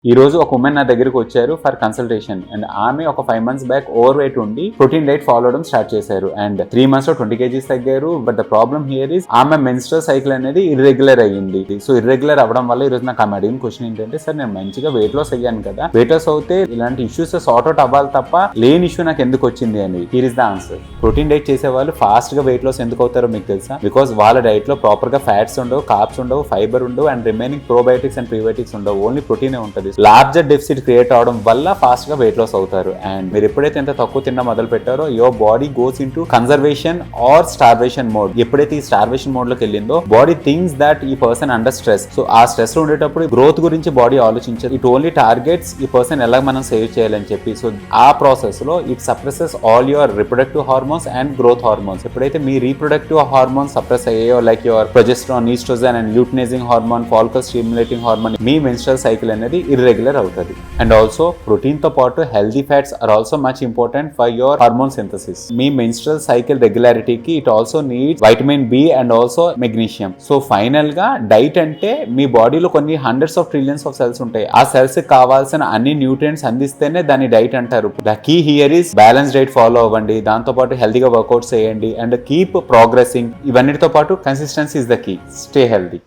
ఈ రోజు ఒక ఉమెన్ నా దగ్గరికి వచ్చారు ఫర్ కన్సల్టేషన్ అండ్ ఆమె ఒక 5 months బ్యాక్ ఓవర్ వెయిట్ ఉండి ప్రోటీన్ డైట్ ఫాలో అవడం స్టార్ట్ చేశారు అండ్ 3 months లో 20 kgs తగ్గారు. But the problem here is ఆమె మెన్స్ట్రల్ సైకిల్ అనేది ఇర్రెగ్యులర్ అయ్యింది. సో ఇర్రెగ్యులర్ అవ్వడం వల్ల ఈ రోజు నాకు ఆమె అడిగిన క్వశ్చన్ ఏంటంటే, సార్ నేను మంచిగా వెయిట్ లాస్ అయ్యాను కదా, వెయిట్ లాస్ అవుతే ఇలాంటి ఇష్యూస్ సార్ట్ అవుట్ అవ్వాలి తప్ప లేని ఇష్యూ నాకు ఎందుకు వచ్చింది అని. Here is the answer. Protein diet చేసే వాళ్ళు ఫాస్ట్ గా వెయిట్ లాస్ ఎందుకు అవుతారో మీకు తెలుసా? బికాస్ వాళ్ళ డైట్ లో ప్రాపర్ గా ఫ్యాట్స్ ఉండవు, కార్బ్స్ ఉండవు, ఫైబర్ ఉండవు and remaining probiotics and prebiotics ఉండవు. ఓన్లీ ప్రోటీన్ ఉంటుంది. లార్జర్ డెఫిసిట్ క్రియేట్ అవడం వల్ల ఫాస్ట్ గా వెయిట్ లాస్ అవుతారు. అండ్ మీరు ఎప్పుడైతే ఎంత తక్కువ తిన్నా మొదలు పెట్టారో your body goes into conservation or starvation mode. ఎప్పుడైతే ఈ స్టార్వేషన్ మోడ్ లోకి వెళ్ళిందో బాడీ థింక్స్ దట్ ఈ పర్సన్ అండర్ స్ట్రెస్. సో ఆ స్ట్రెస్ లో ఉండేటప్పుడు గ్రోత్ గురించి బాడీ ఆలోచించదు. ఇట్ ఓన్లీ టార్గెట్స్ ఈ పర్సన్ ఎలా మనం సేవ్ చేయాలని చెప్పి. సో ఆ ప్రాసెస్ లో it suppresses all your reproductive hormones and growth hormones. ఎప్పుడైతే మీ రీప్రొడక్టివ్ హార్మోన్స్ సప్రెస్ అయ్యాయో, like your progesterone, estrogen and luteinising hormone, follicle stimulating hormone, మీ మెన్స్ట్రల్ సైకిల్ అనేది ఇర్రెగ్యులర్ అవుతుంది. అండ్ ఆల్సో ప్రోటీన్ తో పాటు healthy fats are also much important for your hormone synthesis. మీ menstrual cycle రెగ్యులారిటీకి it also needs vitamin B and also magnesium. So final గా diet అంటే మీ బాడీలో కొన్ని hundreds of trillions of cells ఉంటాయి. ఆ సెల్స్ కి కావాల్సిన అన్ని న్యూట్రియంట్స్ అందిస్తేనే దాన్ని డైట్ అంటారు. The key here is balance diet follow అవ్వండి, దాంతో పాటు హెల్దీగా వర్కౌట్స్ చేయండి అండ్ కీప్ ప్రోగ్రెసింగ్. ఇవన్నిటితో పాటు consistency is the key. Stay healthy.